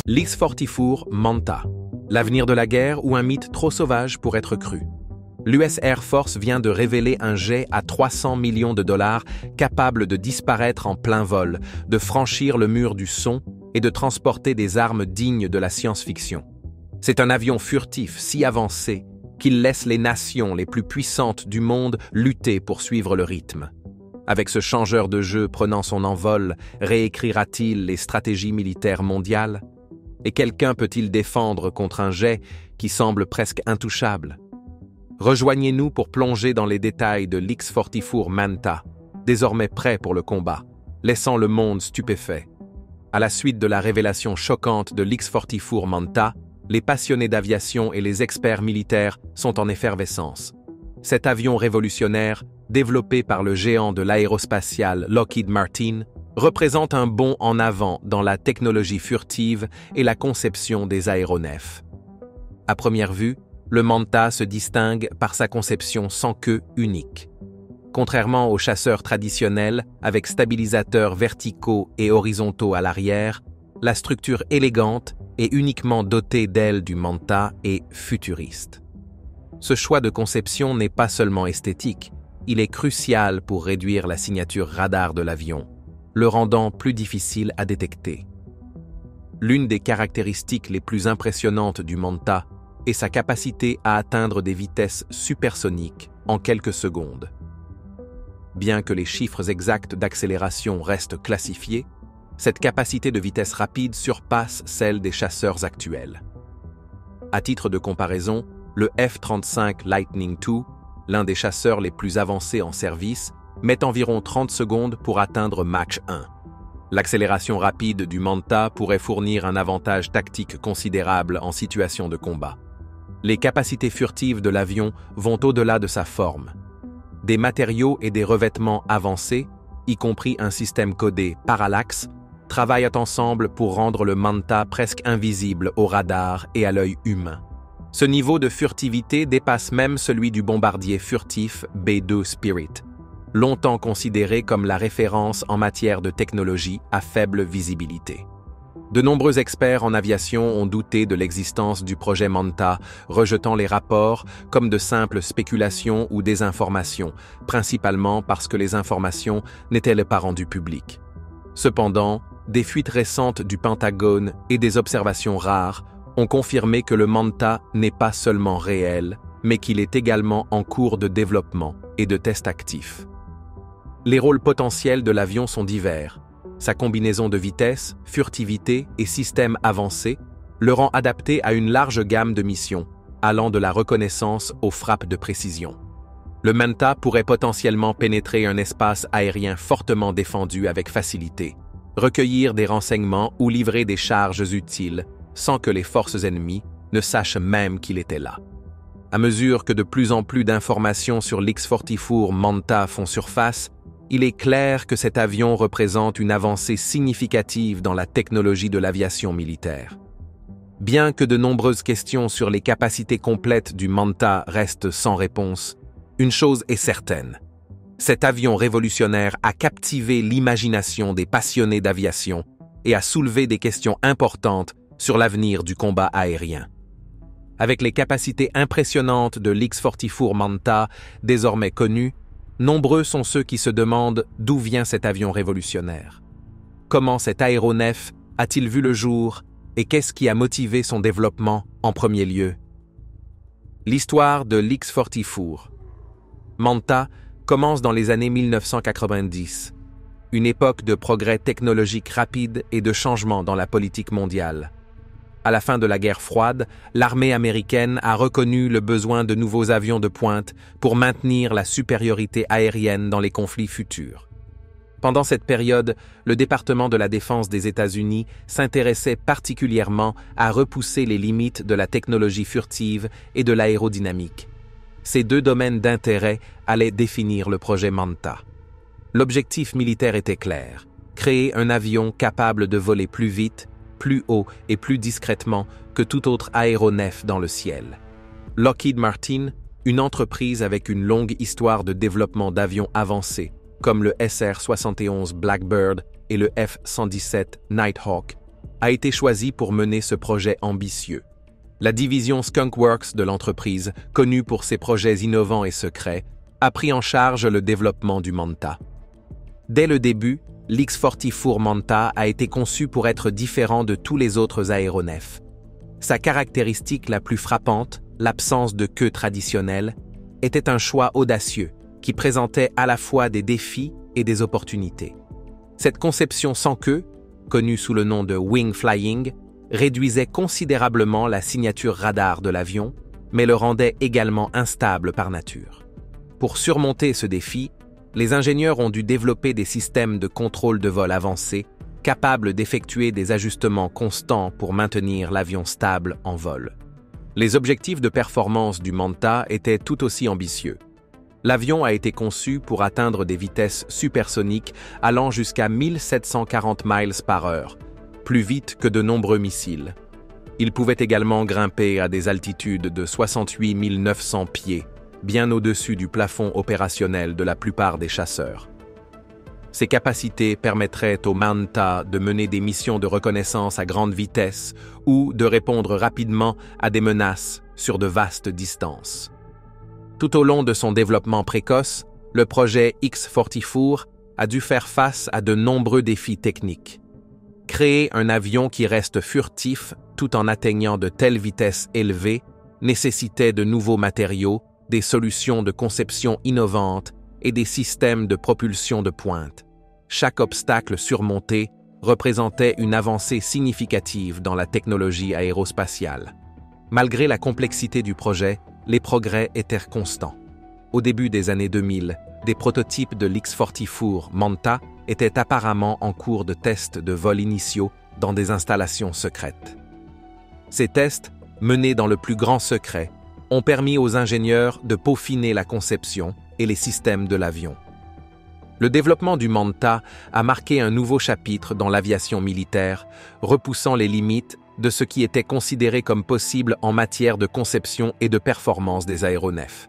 L'X-44 Manta. L'avenir de la guerre ou un mythe trop sauvage pour être cru. L'US Air Force vient de révéler un jet à 300 millions de dollars capable de disparaître en plein vol, de franchir le mur du son et de transporter des armes dignes de la science-fiction. C'est un avion furtif si avancé qu'il laisse les nations les plus puissantes du monde lutter pour suivre le rythme. Avec ce changeur de jeu prenant son envol, réécrira-t-il les stratégies militaires mondiales? Et quelqu'un peut-il défendre contre un jet qui semble presque intouchable? Rejoignez-nous pour plonger dans les détails de l'X-44 Manta, désormais prêt pour le combat, laissant le monde stupéfait. À la suite de la révélation choquante de l'X-44 Manta, les passionnés d'aviation et les experts militaires sont en effervescence. Cet avion révolutionnaire, développé par le géant de l'aérospatiale Lockheed Martin, représente un bond en avant dans la technologie furtive et la conception des aéronefs. À première vue, le Manta se distingue par sa conception sans queue unique. Contrairement aux chasseurs traditionnels, avec stabilisateurs verticaux et horizontaux à l'arrière, la structure élégante et uniquement dotée d'ailes du Manta est futuriste. Ce choix de conception n'est pas seulement esthétique, il est crucial pour réduire la signature radar de l'avion, le rendant plus difficile à détecter. L'une des caractéristiques les plus impressionnantes du Manta est sa capacité à atteindre des vitesses supersoniques en quelques secondes. Bien que les chiffres exacts d'accélération restent classifiés, cette capacité de vitesse rapide surpasse celle des chasseurs actuels. À titre de comparaison, le F-35 Lightning II, l'un des chasseurs les plus avancés en service, met environ 30 secondes pour atteindre Mach 1. L'accélération rapide du Manta pourrait fournir un avantage tactique considérable en situation de combat. Les capacités furtives de l'avion vont au-delà de sa forme. Des matériaux et des revêtements avancés, y compris un système codé Parallax, travaillent ensemble pour rendre le Manta presque invisible au radar et à l'œil humain. Ce niveau de furtivité dépasse même celui du bombardier furtif B-2 Spirit, longtemps considéré comme la référence en matière de technologie à faible visibilité. De nombreux experts en aviation ont douté de l'existence du projet Manta, rejetant les rapports comme de simples spéculations ou désinformations, principalement parce que les informations n'étaient pas rendues publiques. Cependant, des fuites récentes du Pentagone et des observations rares ont confirmé que le Manta n'est pas seulement réel, mais qu'il est également en cours de développement et de tests actifs. Les rôles potentiels de l'avion sont divers. Sa combinaison de vitesse, furtivité et systèmes avancés le rend adapté à une large gamme de missions, allant de la reconnaissance aux frappes de précision. Le Manta pourrait potentiellement pénétrer un espace aérien fortement défendu avec facilité, recueillir des renseignements ou livrer des charges utiles sans que les forces ennemies ne sachent même qu'il était là. À mesure que de plus en plus d'informations sur l'X-44 Manta font surface, il est clair que cet avion représente une avancée significative dans la technologie de l'aviation militaire. Bien que de nombreuses questions sur les capacités complètes du Manta restent sans réponse, une chose est certaine. Cet avion révolutionnaire a captivé l'imagination des passionnés d'aviation et a soulevé des questions importantes sur l'avenir du combat aérien. Avec les capacités impressionnantes de l'X-44 Manta désormais connues, nombreux sont ceux qui se demandent d'où vient cet avion révolutionnaire. Comment cet aéronef a-t-il vu le jour et qu'est-ce qui a motivé son développement en premier lieu? L'histoire de l'X-44 Manta commence dans les années 1990, une époque de progrès technologique rapide et de changement dans la politique mondiale. À la fin de la guerre froide, l'armée américaine a reconnu le besoin de nouveaux avions de pointe pour maintenir la supériorité aérienne dans les conflits futurs. Pendant cette période, le département de la Défense des États-Unis s'intéressait particulièrement à repousser les limites de la technologie furtive et de l'aérodynamique. Ces deux domaines d'intérêt allaient définir le projet Manta. L'objectif militaire était clair, créer un avion capable de voler plus vite, plus haut et plus discrètement que tout autre aéronef dans le ciel. Lockheed Martin, une entreprise avec une longue histoire de développement d'avions avancés, comme le SR-71 Blackbird et le F-117 Nighthawk, a été choisi pour mener ce projet ambitieux. La division Skunk Works de l'entreprise, connue pour ses projets innovants et secrets, a pris en charge le développement du Manta. Dès le début, l'X-44 Manta a été conçu pour être différent de tous les autres aéronefs. Sa caractéristique la plus frappante, l'absence de queue traditionnelle, était un choix audacieux qui présentait à la fois des défis et des opportunités. Cette conception sans queue, connue sous le nom de wing flying, réduisait considérablement la signature radar de l'avion, mais le rendait également instable par nature. Pour surmonter ce défi, les ingénieurs ont dû développer des systèmes de contrôle de vol avancés, capables d'effectuer des ajustements constants pour maintenir l'avion stable en vol. Les objectifs de performance du Manta étaient tout aussi ambitieux. L'avion a été conçu pour atteindre des vitesses supersoniques allant jusqu'à 1740 miles par heure, plus vite que de nombreux missiles. Il pouvait également grimper à des altitudes de 68 900 pieds, bien au-dessus du plafond opérationnel de la plupart des chasseurs. Ces capacités permettraient au Manta de mener des missions de reconnaissance à grande vitesse ou de répondre rapidement à des menaces sur de vastes distances. Tout au long de son développement précoce, le projet X-44 a dû faire face à de nombreux défis techniques. Créer un avion qui reste furtif tout en atteignant de telles vitesses élevées nécessitait de nouveaux matériaux, des solutions de conception innovantes et des systèmes de propulsion de pointe. Chaque obstacle surmonté représentait une avancée significative dans la technologie aérospatiale. Malgré la complexité du projet, les progrès étaient constants. Au début des années 2000, des prototypes de l'X-44 Manta étaient apparemment en cours de tests de vol initiaux dans des installations secrètes. Ces tests, menés dans le plus grand secret, ont permis aux ingénieurs de peaufiner la conception et les systèmes de l'avion. Le développement du Manta a marqué un nouveau chapitre dans l'aviation militaire, repoussant les limites de ce qui était considéré comme possible en matière de conception et de performance des aéronefs.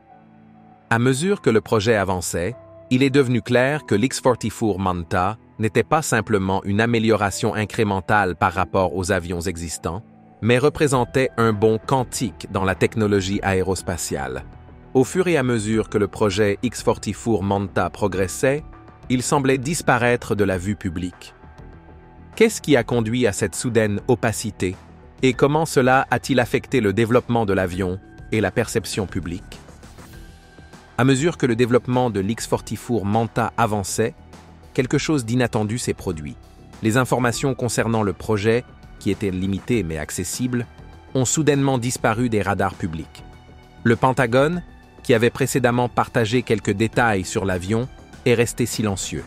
À mesure que le projet avançait, il est devenu clair que l'X-44 Manta n'était pas simplement une amélioration incrémentale par rapport aux avions existants, mais représentait un bond quantique dans la technologie aérospatiale. Au fur et à mesure que le projet X-44 Manta progressait, il semblait disparaître de la vue publique. Qu'est-ce qui a conduit à cette soudaine opacité et comment cela a-t-il affecté le développement de l'avion et la perception publique? À mesure que le développement de l'X-44 Manta avançait, quelque chose d'inattendu s'est produit. Les informations concernant le projet, qui étaient limitées mais accessibles, ont soudainement disparu des radars publics. Le Pentagone, qui avait précédemment partagé quelques détails sur l'avion, est resté silencieux.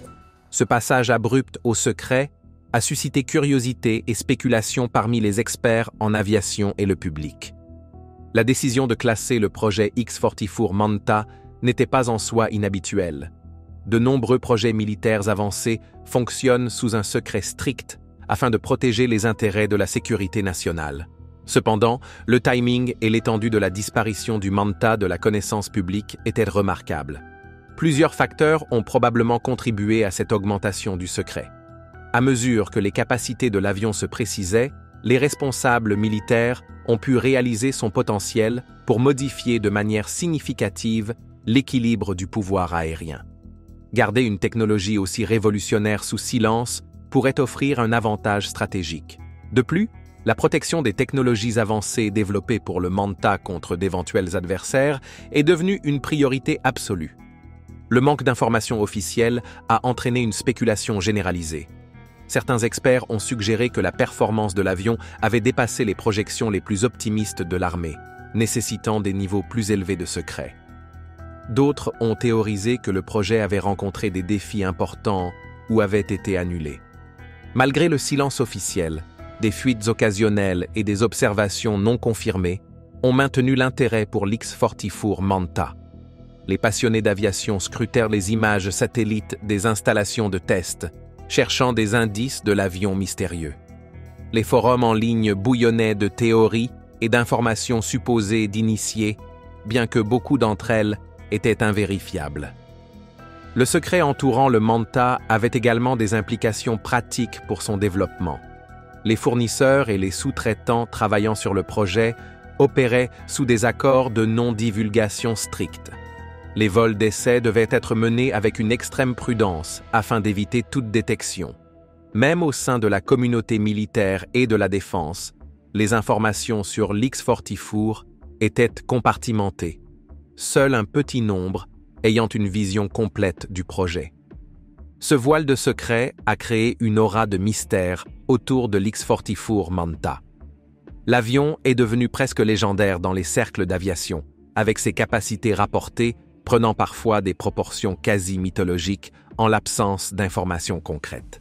Ce passage abrupt au secret a suscité curiosité et spéculation parmi les experts en aviation et le public. La décision de classer le projet X-44 Manta n'était pas en soi inhabituelle. De nombreux projets militaires avancés fonctionnent sous un secret strict afin de protéger les intérêts de la sécurité nationale. Cependant, le timing et l'étendue de la disparition du Manta de la connaissance publique étaient remarquables. Plusieurs facteurs ont probablement contribué à cette augmentation du secret. À mesure que les capacités de l'avion se précisaient, les responsables militaires ont pu réaliser son potentiel pour modifier de manière significative l'équilibre du pouvoir aérien. Garder une technologie aussi révolutionnaire sous silence pourrait offrir un avantage stratégique. De plus, la protection des technologies avancées développées pour le Manta contre d'éventuels adversaires est devenue une priorité absolue. Le manque d'informations officielles a entraîné une spéculation généralisée. Certains experts ont suggéré que la performance de l'avion avait dépassé les projections les plus optimistes de l'armée, nécessitant des niveaux plus élevés de secret. D'autres ont théorisé que le projet avait rencontré des défis importants ou avait été annulé. Malgré le silence officiel, des fuites occasionnelles et des observations non confirmées ont maintenu l'intérêt pour l'X-44 Manta. Les passionnés d'aviation scrutèrent les images satellites des installations de test, cherchant des indices de l'avion mystérieux. Les forums en ligne bouillonnaient de théories et d'informations supposées d'initiés, bien que beaucoup d'entre elles étaient invérifiables. Le secret entourant le Manta avait également des implications pratiques pour son développement. Les fournisseurs et les sous-traitants travaillant sur le projet opéraient sous des accords de non-divulgation stricts. Les vols d'essai devaient être menés avec une extrême prudence afin d'éviter toute détection. Même au sein de la communauté militaire et de la défense, les informations sur l'X-44 étaient compartimentées, seul un petit nombre ayant une vision complète du projet. Ce voile de secret a créé une aura de mystère autour de l'X-44 Manta. L'avion est devenu presque légendaire dans les cercles d'aviation, avec ses capacités rapportées prenant parfois des proportions quasi mythologiques en l'absence d'informations concrètes.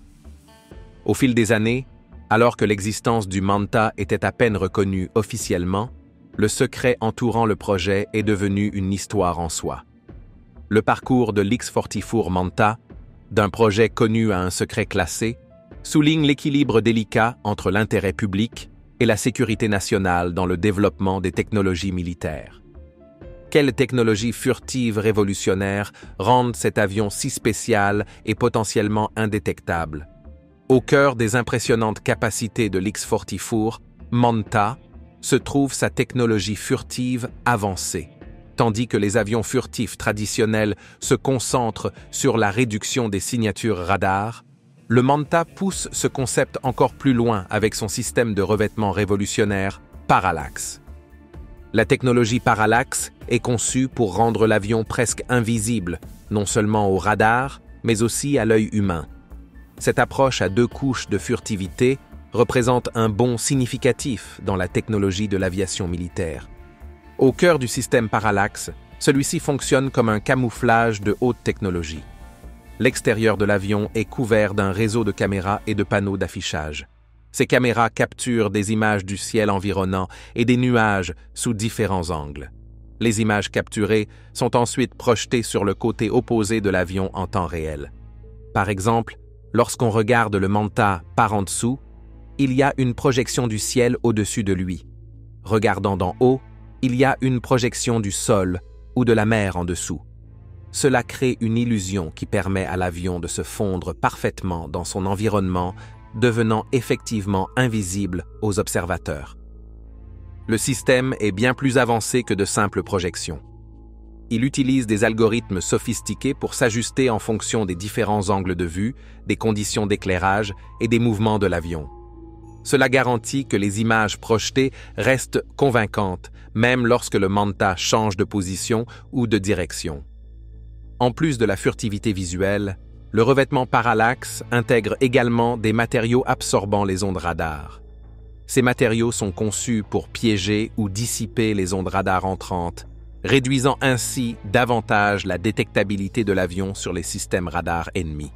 Au fil des années, alors que l'existence du Manta était à peine reconnue officiellement, le secret entourant le projet est devenu une histoire en soi. Le parcours de l'X-44 Manta, d'un projet connu à un secret classé, souligne l'équilibre délicat entre l'intérêt public et la sécurité nationale dans le développement des technologies militaires. Quelles technologies furtives révolutionnaires rendent cet avion si spécial et potentiellement indétectable? Au cœur des impressionnantes capacités de l'X-44, Manta, se trouve sa technologie furtive avancée. Tandis que les avions furtifs traditionnels se concentrent sur la réduction des signatures radar, le Manta pousse ce concept encore plus loin avec son système de revêtement révolutionnaire, Parallax. La technologie Parallax est conçue pour rendre l'avion presque invisible, non seulement au radar, mais aussi à l'œil humain. Cette approche à 2 couches de furtivité représente un bond significatif dans la technologie de l'aviation militaire. Au cœur du système Parallax, celui-ci fonctionne comme un camouflage de haute technologie. L'extérieur de l'avion est couvert d'un réseau de caméras et de panneaux d'affichage. Ces caméras capturent des images du ciel environnant et des nuages sous différents angles. Les images capturées sont ensuite projetées sur le côté opposé de l'avion en temps réel. Par exemple, lorsqu'on regarde le Manta par en dessous, il y a une projection du ciel au-dessus de lui. Regardant d'en haut, il y a une projection du sol ou de la mer en dessous. Cela crée une illusion qui permet à l'avion de se fondre parfaitement dans son environnement, devenant effectivement invisible aux observateurs. Le système est bien plus avancé que de simples projections. Il utilise des algorithmes sophistiqués pour s'ajuster en fonction des différents angles de vue, des conditions d'éclairage et des mouvements de l'avion. Cela garantit que les images projetées restent convaincantes, même lorsque le Manta change de position ou de direction. En plus de la furtivité visuelle, le revêtement Parallax intègre également des matériaux absorbant les ondes radar. Ces matériaux sont conçus pour piéger ou dissiper les ondes radar entrantes, réduisant ainsi davantage la détectabilité de l'avion sur les systèmes radar ennemis.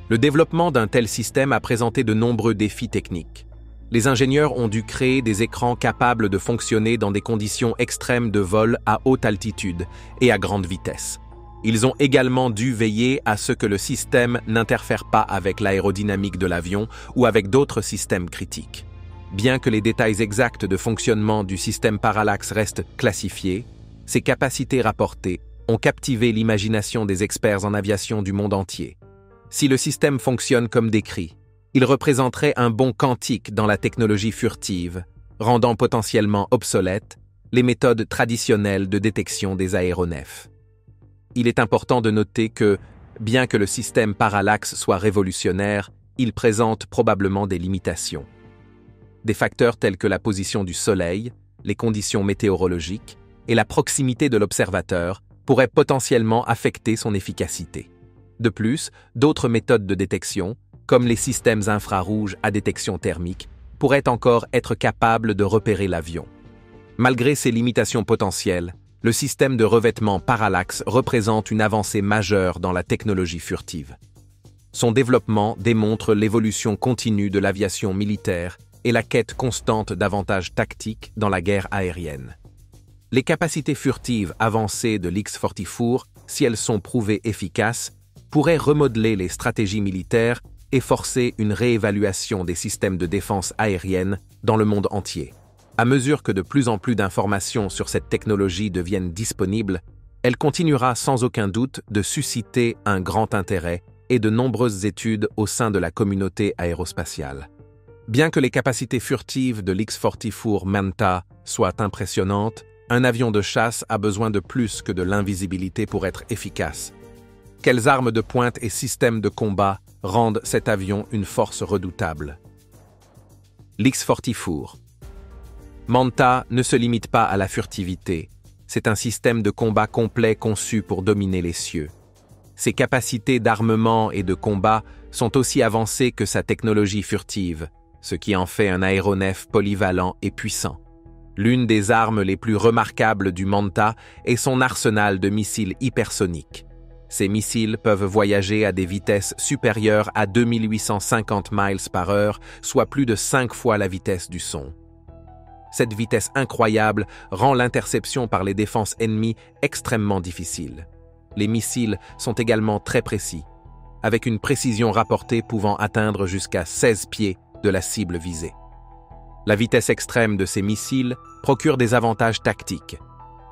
Le développement d'un tel système a présenté de nombreux défis techniques. Les ingénieurs ont dû créer des écrans capables de fonctionner dans des conditions extrêmes de vol à haute altitude et à grande vitesse. Ils ont également dû veiller à ce que le système n'interfère pas avec l'aérodynamique de l'avion ou avec d'autres systèmes critiques. Bien que les détails exacts de fonctionnement du système Parallax restent classifiés, ses capacités rapportées ont captivé l'imagination des experts en aviation du monde entier. Si le système fonctionne comme décrit, il représenterait un bond quantique dans la technologie furtive, rendant potentiellement obsolètes les méthodes traditionnelles de détection des aéronefs. Il est important de noter que, bien que le système Parallax soit révolutionnaire, il présente probablement des limitations. Des facteurs tels que la position du Soleil, les conditions météorologiques et la proximité de l'observateur pourraient potentiellement affecter son efficacité. De plus, d'autres méthodes de détection, comme les systèmes infrarouges à détection thermique, pourraient encore être capables de repérer l'avion. Malgré ces limitations potentielles, le système de revêtement Parallax représente une avancée majeure dans la technologie furtive. Son développement démontre l'évolution continue de l'aviation militaire et la quête constante d'avantages tactiques dans la guerre aérienne. Les capacités furtives avancées de l'X-44, si elles sont prouvées efficaces, pourraient remodeler les stratégies militaires et forcer une réévaluation des systèmes de défense aérienne dans le monde entier. À mesure que de plus en plus d'informations sur cette technologie deviennent disponibles, elle continuera sans aucun doute de susciter un grand intérêt et de nombreuses études au sein de la communauté aérospatiale. Bien que les capacités furtives de l'X-44 Manta soient impressionnantes, un avion de chasse a besoin de plus que de l'invisibilité pour être efficace. Quelles armes de pointe et systèmes de combat rendent cet avion une force redoutable? L'X-44 Manta ne se limite pas à la furtivité. C'est un système de combat complet conçu pour dominer les cieux. Ses capacités d'armement et de combat sont aussi avancées que sa technologie furtive, ce qui en fait un aéronef polyvalent et puissant. L'une des armes les plus remarquables du Manta est son arsenal de missiles hypersoniques. Ces missiles peuvent voyager à des vitesses supérieures à 2850 miles par heure, soit plus de 5 fois la vitesse du son. Cette vitesse incroyable rend l'interception par les défenses ennemies extrêmement difficile. Les missiles sont également très précis, avec une précision rapportée pouvant atteindre jusqu'à 16 pieds de la cible visée. La vitesse extrême de ces missiles procure des avantages tactiques.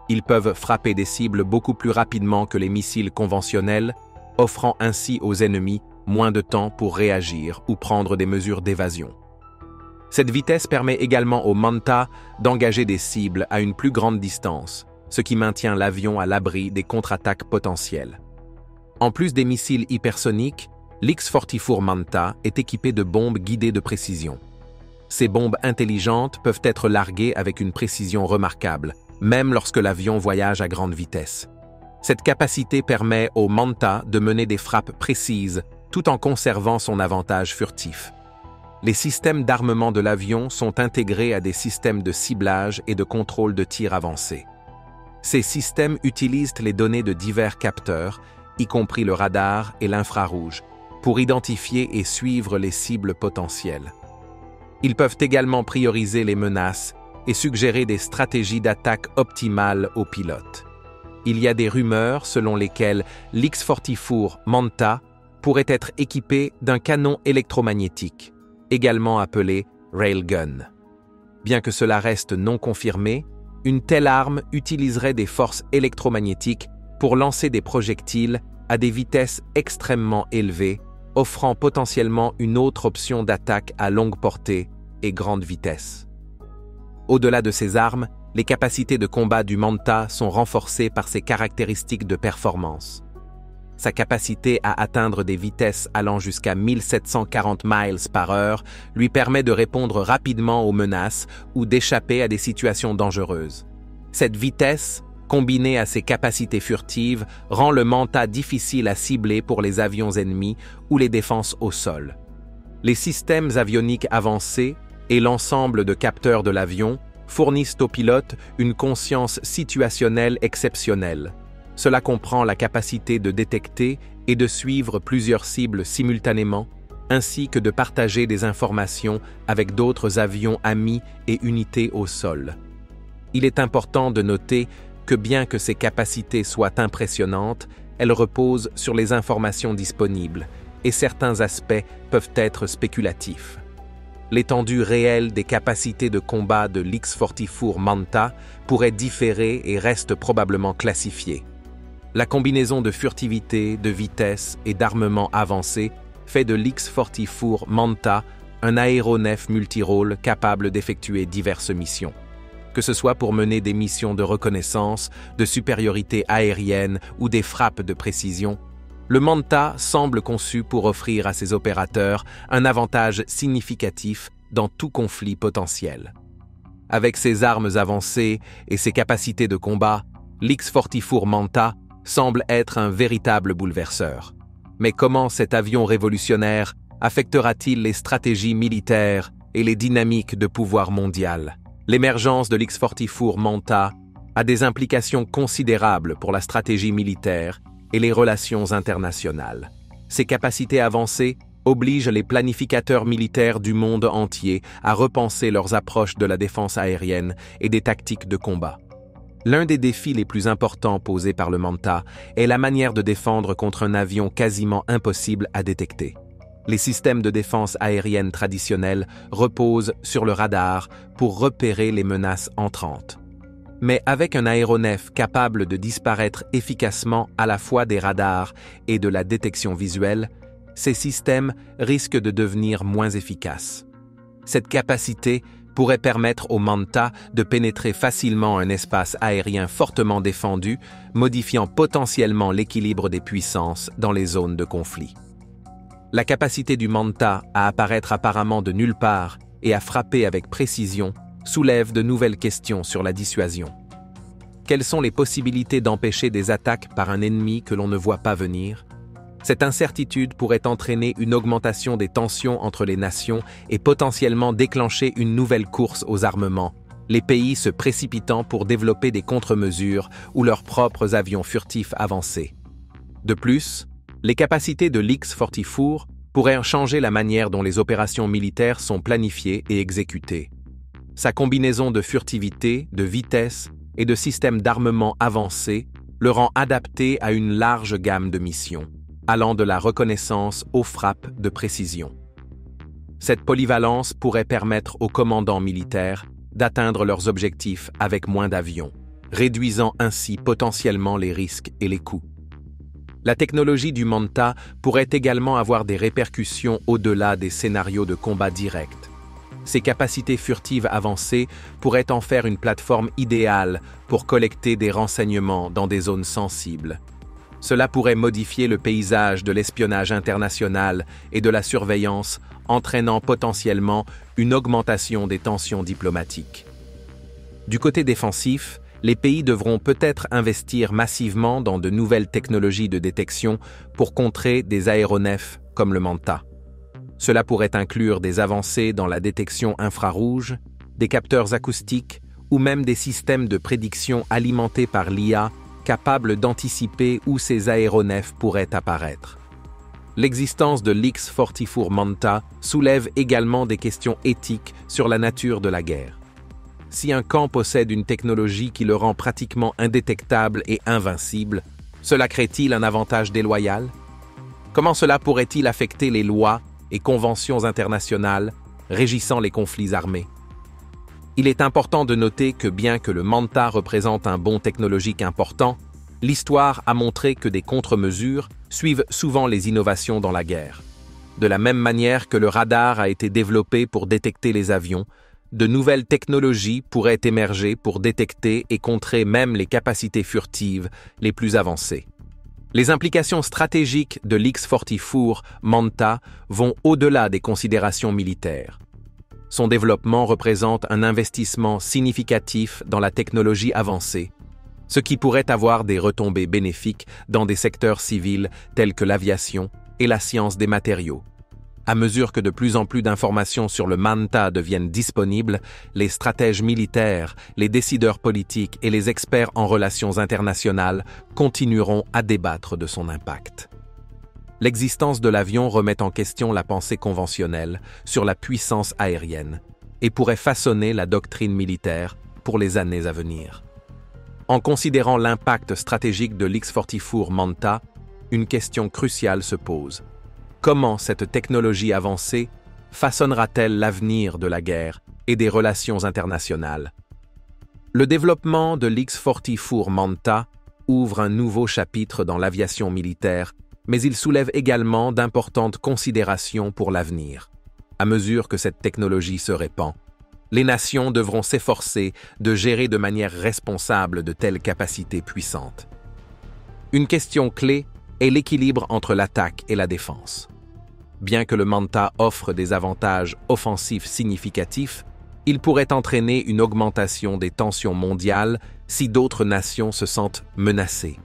Ils peuvent frapper des cibles beaucoup plus rapidement que les missiles conventionnels, offrant ainsi aux ennemis moins de temps pour réagir ou prendre des mesures d'évasion. Cette vitesse permet également au Manta d'engager des cibles à une plus grande distance, ce qui maintient l'avion à l'abri des contre-attaques potentielles. En plus des missiles hypersoniques, l'X-44 Manta est équipé de bombes guidées de précision. Ces bombes intelligentes peuvent être larguées avec une précision remarquable, même lorsque l'avion voyage à grande vitesse. Cette capacité permet au Manta de mener des frappes précises tout en conservant son avantage furtif. Les systèmes d'armement de l'avion sont intégrés à des systèmes de ciblage et de contrôle de tir avancés. Ces systèmes utilisent les données de divers capteurs, y compris le radar et l'infrarouge, pour identifier et suivre les cibles potentielles. Ils peuvent également prioriser les menaces et suggérer des stratégies d'attaque optimales aux pilotes. Il y a des rumeurs selon lesquelles l'X-44 Manta pourrait être équipé d'un canon électromagnétique, également appelé Railgun. Bien que cela reste non confirmé, une telle arme utiliserait des forces électromagnétiques pour lancer des projectiles à des vitesses extrêmement élevées, offrant potentiellement une autre option d'attaque à longue portée et grande vitesse. Au-delà de ces armes, les capacités de combat du Manta sont renforcées par ses caractéristiques de performance. Sa capacité à atteindre des vitesses allant jusqu'à 1740 miles par heure lui permet de répondre rapidement aux menaces ou d'échapper à des situations dangereuses. Cette vitesse, combinée à ses capacités furtives, rend le Manta difficile à cibler pour les avions ennemis ou les défenses au sol. Les systèmes avioniques avancés et l'ensemble de capteurs de l'avion fournissent aux pilotes une conscience situationnelle exceptionnelle. Cela comprend la capacité de détecter et de suivre plusieurs cibles simultanément, ainsi que de partager des informations avec d'autres avions amis et unités au sol. Il est important de noter que bien que ces capacités soient impressionnantes, elles reposent sur les informations disponibles et certains aspects peuvent être spéculatifs. L'étendue réelle des capacités de combat de l'X-44 Manta pourrait différer et reste probablement classifiée. La combinaison de furtivité, de vitesse et d'armement avancé fait de l'X-44 Manta un aéronef multirôle capable d'effectuer diverses missions. Que ce soit pour mener des missions de reconnaissance, de supériorité aérienne ou des frappes de précision, le Manta semble conçu pour offrir à ses opérateurs un avantage significatif dans tout conflit potentiel. Avec ses armes avancées et ses capacités de combat, l'X-44 Manta semble être un véritable bouleverseur. Mais comment cet avion révolutionnaire affectera-t-il les stratégies militaires et les dynamiques de pouvoir mondial? L'émergence de l'X-44 Manta a des implications considérables pour la stratégie militaire et les relations internationales. Ces capacités avancées obligent les planificateurs militaires du monde entier à repenser leurs approches de la défense aérienne et des tactiques de combat. L'un des défis les plus importants posés par le Manta est la manière de défendre contre un avion quasiment impossible à détecter. Les systèmes de défense aérienne traditionnels reposent sur le radar pour repérer les menaces entrantes. Mais avec un aéronef capable de disparaître efficacement à la fois des radars et de la détection visuelle, ces systèmes risquent de devenir moins efficaces. Cette capacité pourrait permettre au Manta de pénétrer facilement un espace aérien fortement défendu, modifiant potentiellement l'équilibre des puissances dans les zones de conflit. La capacité du Manta à apparaître apparemment de nulle part et à frapper avec précision soulève de nouvelles questions sur la dissuasion. Quelles sont les possibilités d'empêcher des attaques par un ennemi que l'on ne voit pas venir? Cette incertitude pourrait entraîner une augmentation des tensions entre les nations et potentiellement déclencher une nouvelle course aux armements, les pays se précipitant pour développer des contre-mesures ou leurs propres avions furtifs avancés. De plus, les capacités de l'X-44 pourraient changer la manière dont les opérations militaires sont planifiées et exécutées. Sa combinaison de furtivité, de vitesse et de systèmes d'armement avancés le rend adapté à une large gamme de missions, allant de la reconnaissance aux frappes de précision. Cette polyvalence pourrait permettre aux commandants militaires d'atteindre leurs objectifs avec moins d'avions, réduisant ainsi potentiellement les risques et les coûts. La technologie du Manta pourrait également avoir des répercussions au-delà des scénarios de combat direct. Ses capacités furtives avancées pourraient en faire une plateforme idéale pour collecter des renseignements dans des zones sensibles. Cela pourrait modifier le paysage de l'espionnage international et de la surveillance, entraînant potentiellement une augmentation des tensions diplomatiques. Du côté défensif, les pays devront peut-être investir massivement dans de nouvelles technologies de détection pour contrer des aéronefs comme le Manta. Cela pourrait inclure des avancées dans la détection infrarouge, des capteurs acoustiques ou même des systèmes de prédiction alimentés par l'IA capables d'anticiper où ces aéronefs pourraient apparaître. L'existence de l'X-44 Manta soulève également des questions éthiques sur la nature de la guerre. Si un camp possède une technologie qui le rend pratiquement indétectable et invincible, cela crée-t-il un avantage déloyal? Comment cela pourrait-il affecter les lois et conventions internationales régissant les conflits armés? Il est important de noter que bien que le Manta représente un bond technologique important, l'histoire a montré que des contre-mesures suivent souvent les innovations dans la guerre. De la même manière que le radar a été développé pour détecter les avions, de nouvelles technologies pourraient émerger pour détecter et contrer même les capacités furtives les plus avancées. Les implications stratégiques de l'X-44 Manta vont au-delà des considérations militaires. Son développement représente un investissement significatif dans la technologie avancée, ce qui pourrait avoir des retombées bénéfiques dans des secteurs civils tels que l'aviation et la science des matériaux. À mesure que de plus en plus d'informations sur le Manta deviennent disponibles, les stratèges militaires, les décideurs politiques et les experts en relations internationales continueront à débattre de son impact. L'existence de l'avion remet en question la pensée conventionnelle sur la puissance aérienne et pourrait façonner la doctrine militaire pour les années à venir. En considérant l'impact stratégique de l'X-44 Manta, une question cruciale se pose. Comment cette technologie avancée façonnera-t-elle l'avenir de la guerre et des relations internationales? Le développement de l'X-44 Manta ouvre un nouveau chapitre dans l'aviation militaire, mais il soulève également d'importantes considérations pour l'avenir. À mesure que cette technologie se répand, les nations devront s'efforcer de gérer de manière responsable de telles capacités puissantes. Une question clé est l'équilibre entre l'attaque et la défense. Bien que le Manta offre des avantages offensifs significatifs, il pourrait entraîner une augmentation des tensions mondiales si d'autres nations se sentent menacées.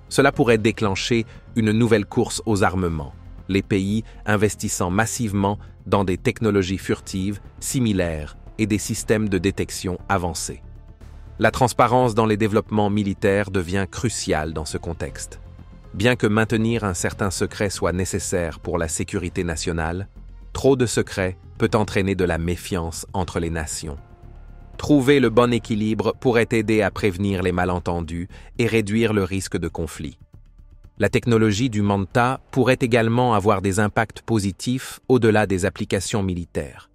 Cela pourrait déclencher une nouvelle course aux armements, les pays investissant massivement dans des technologies furtives similaires et des systèmes de détection avancés. La transparence dans les développements militaires devient cruciale dans ce contexte. Bien que maintenir un certain secret soit nécessaire pour la sécurité nationale, trop de secrets peut entraîner de la méfiance entre les nations. Trouver le bon équilibre pourrait aider à prévenir les malentendus et réduire le risque de conflit. La technologie du Manta pourrait également avoir des impacts positifs au-delà des applications militaires.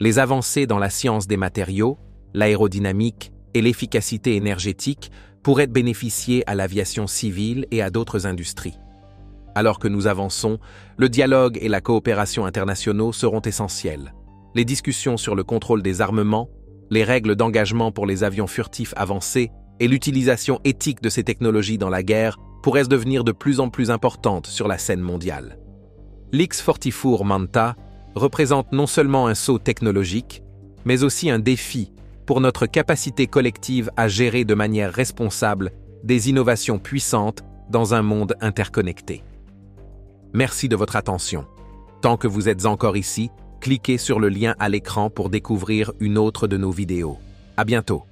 Les avancées dans la science des matériaux, l'aérodynamique et l'efficacité énergétique pourraient bénéficier à l'aviation civile et à d'autres industries. Alors que nous avançons, le dialogue et la coopération internationaux seront essentiels. les discussions sur le contrôle des armements, les règles d'engagement pour les avions furtifs avancés et l'utilisation éthique de ces technologies dans la guerre pourraient devenir de plus en plus importantes sur la scène mondiale. L'X-44 Manta représente non seulement un saut technologique, mais aussi un défi pour notre capacité collective à gérer de manière responsable des innovations puissantes dans un monde interconnecté. Merci de votre attention. Tant que vous êtes encore ici, cliquez sur le lien à l'écran pour découvrir une autre de nos vidéos. À bientôt.